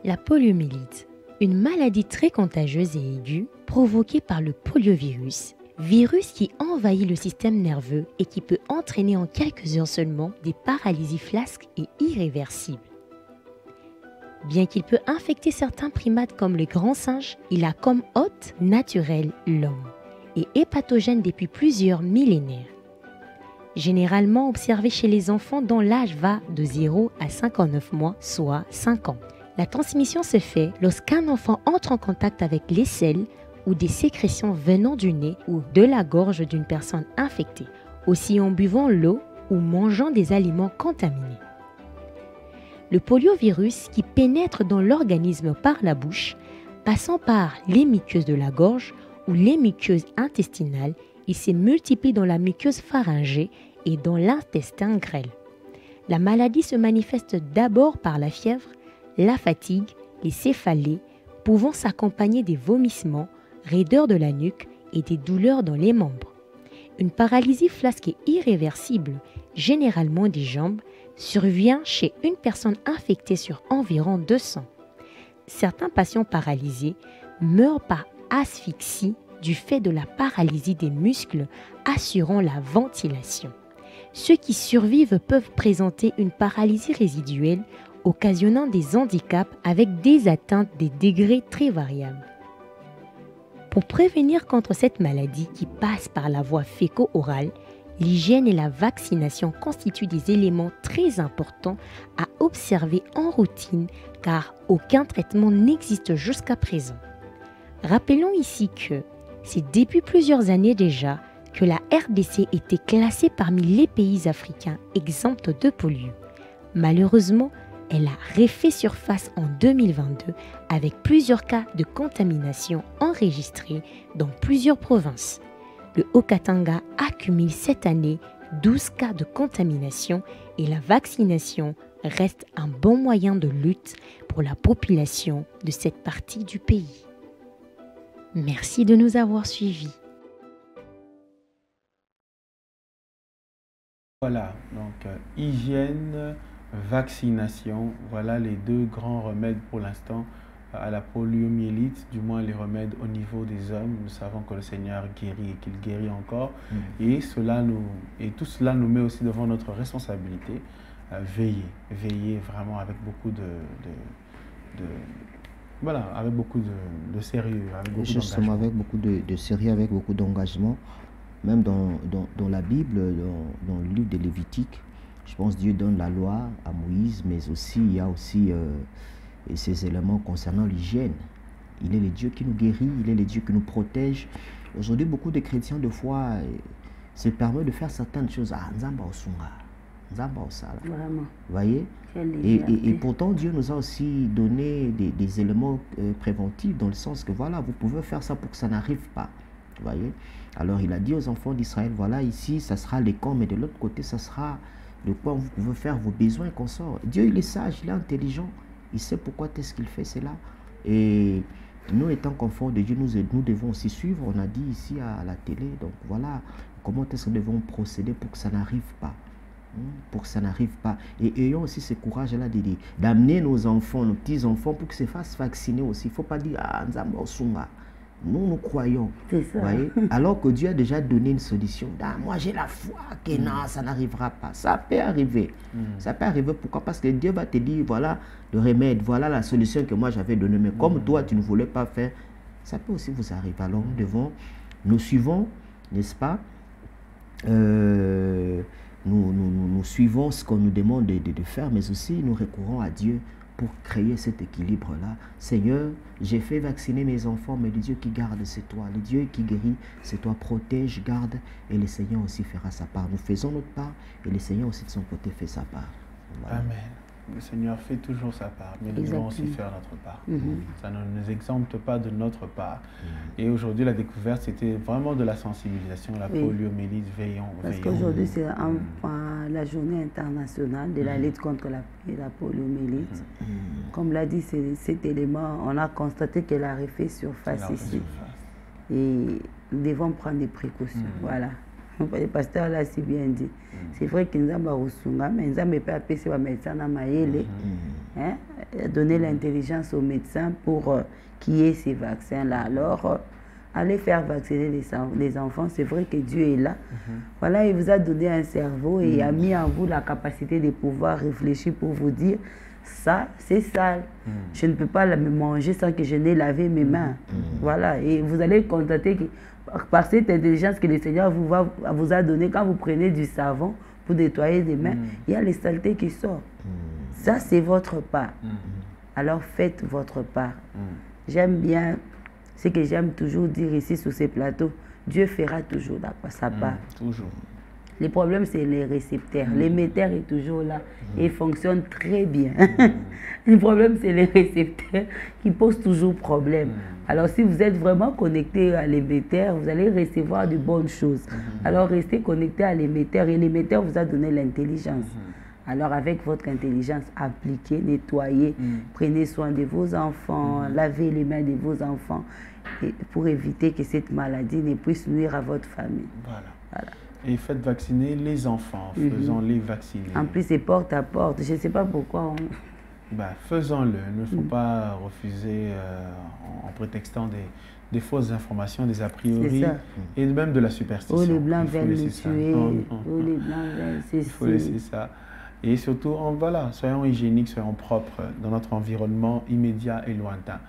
La poliomyélite, une maladie très contagieuse et aiguë provoquée par le poliovirus, virus qui envahit le système nerveux et qui peut entraîner en quelques heures seulement des paralysies flasques et irréversibles. Bien qu'il peut infecter certains primates comme les grands singes, il a comme hôte naturel l'homme et est pathogène depuis plusieurs millénaires. Généralement observé chez les enfants dont l'âge va de 0 à 59 mois, soit 5 ans. La transmission se fait lorsqu'un enfant entre en contact avec les selles ou des sécrétions venant du nez ou de la gorge d'une personne infectée, aussi en buvant l'eau ou mangeant des aliments contaminés. Le poliovirus qui pénètre dans l'organisme par la bouche, passant par les muqueuses de la gorge ou les muqueuses intestinales, il se multiplie dans la muqueuse pharyngée et dans l'intestin grêle. La maladie se manifeste d'abord par la fièvre, la fatigue, les céphalées, pouvant s'accompagner des vomissements, raideurs de la nuque et des douleurs dans les membres. Une paralysie flasque et irréversible, généralement des jambes, survient chez une personne infectée sur environ 200. Certains patients paralysés meurent par asphyxie du fait de la paralysie des muscles assurant la ventilation. Ceux qui survivent peuvent présenter une paralysie résiduelle occasionnant des handicaps avec des atteintes des degrés très variables. Pour prévenir contre cette maladie qui passe par la voie féco-orale, l'hygiène et la vaccination constituent des éléments très importants à observer en routine car aucun traitement n'existe jusqu'à présent. Rappelons ici que c'est depuis plusieurs années déjà que la RDC était classée parmi les pays africains exempts de polio. Malheureusement, elle a refait surface en 2022 avec plusieurs cas de contamination enregistrés dans plusieurs provinces. Le Haut-Katanga accumule cette année 12 cas de contamination et la vaccination reste un bon moyen de lutte pour la population de cette partie du pays. Merci de nous avoir suivis. Voilà, donc hygiène, vaccination, voilà les deux grands remèdes pour l'instant à la poliomyélite, du moins les remèdes au niveau des hommes. Nous savons que le Seigneur guérit et qu'il guérit encore. Et tout cela nous met aussi devant notre responsabilité. Veiller vraiment avec beaucoup voilà, avec beaucoup de sérieux, avec beaucoup justement, avec beaucoup de sérieux, avec beaucoup d'engagement. Même dans la Bible, dans le livre de Lévitique, je pense que Dieu donne la loi à Moïse, mais aussi il y a aussi ces éléments concernant l'hygiène. Il est le Dieu qui nous guérit, il est le Dieu qui nous protège. Aujourd'hui, beaucoup de chrétiens, de fois, se permettent de faire certaines choses. Ah, Nzamba Osunga, Nzamba Osala. Vraiment. Vous voyez? Et pourtant, Dieu nous a aussi donné des éléments préventifs, dans le sens que voilà, vous pouvez faire ça pour que ça n'arrive pas. Vous voyez? Alors, il a dit aux enfants d'Israël, voilà, ici, ça sera les camps, mais de l'autre côté, ça sera de quoi vous pouvez faire vos besoins qu'on sort. Dieu, il est sage, il est intelligent. Il sait pourquoi est-ce qu'il fait cela. Et nous, étant qu'enfants de Dieu, nous devons aussi suivre. On a dit ici à la télé, donc voilà, comment est-ce que nous devons procéder pour que ça n'arrive pas. Pour que ça n'arrive pas. Et ayons aussi ce courage-là d'amener nos enfants, nos petits-enfants, pour qu'ils se fassent vacciner aussi. Il ne faut pas dire, ah, Nzamba Osunga. Nous croyons. Voyez? Alors que Dieu a déjà donné une solution. Ah, moi, j'ai la foi que non, ça n'arrivera pas. Ça peut arriver. Ça peut arriver. Pourquoi? Parce que Dieu va te dire, voilà le remède, voilà la solution que moi j'avais donnée. Mais comme toi, tu ne voulais pas faire, ça peut aussi vous arriver. Alors nous suivons, n'est-ce pas? Nous suivons ce qu'on nous demande de faire, mais aussi nous recourons à Dieu pour créer cet équilibre-là. Seigneur, j'ai fait vacciner mes enfants, mais le Dieu qui garde, c'est toi. Le Dieu qui guérit, c'est toi. Protège, garde, et le Seigneur aussi fera sa part. Nous faisons notre part, et le Seigneur aussi de son côté fait sa part. Voilà. Amen. Le Seigneur fait toujours sa part, mais nous devons aussi faire notre part. Ça ne nous exempte pas de notre part. Et aujourd'hui, la découverte, c'était vraiment de la sensibilisation, la poliomyélite, veillons. Parce qu'aujourd'hui, c'est la journée internationale de la lutte contre la poliomyélite. Comme l'a dit cet élément, on a constaté qu'elle a refait surface ici. Et nous devons prendre des précautions. Voilà. Le pasteur l'a si bien dit. C'est vrai qu'il n'y a pas de mais il n'y a pas de médecin dans hein, donner l'intelligence aux médecins pour qu'il y ait ces vaccins-là. Alors, allez faire vacciner les enfants. C'est vrai que Dieu est là. Voilà, il vous a donné un cerveau et a mis en vous la capacité de pouvoir réfléchir pour vous dire, ça, c'est sale. Je ne peux pas me manger sans que je n'ai lavé mes mains. Voilà, et vous allez constater que par cette intelligence que le Seigneur vous a donnée, quand vous prenez du savon pour nettoyer les mains, il y a les saletés qui sortent. Ça, c'est votre part. Alors, faites votre part. J'aime bien, ce que j'aime toujours dire ici sur ces plateaux, Dieu fera toujours sa part. Toujours. Le problème, c'est les récepteurs. L'émetteur est toujours là et fonctionne très bien. Le problème, c'est les récepteurs qui posent toujours problème. Alors, si vous êtes vraiment connecté à l'émetteur, vous allez recevoir de bonnes choses. Alors, restez connecté à l'émetteur et l'émetteur vous a donné l'intelligence. Alors, avec votre intelligence, appliquez, nettoyez, prenez soin de vos enfants, lavez les mains de vos enfants pour éviter que cette maladie ne puisse nuire à votre famille. Voilà. Et faites vacciner les enfants, faisons-les vacciner. En plus, c'est porte à porte. Je ne sais pas pourquoi faisons-le. Il ne faut pas refuser en prétextant des fausses informations, des a priori, et même de la superstition. Oh, les Blancs veulent nous tuer. Oh, les Blancs veulent ceci. Il faut laisser ça. Et surtout, voilà, soyons hygiéniques, soyons propres dans notre environnement immédiat et lointain.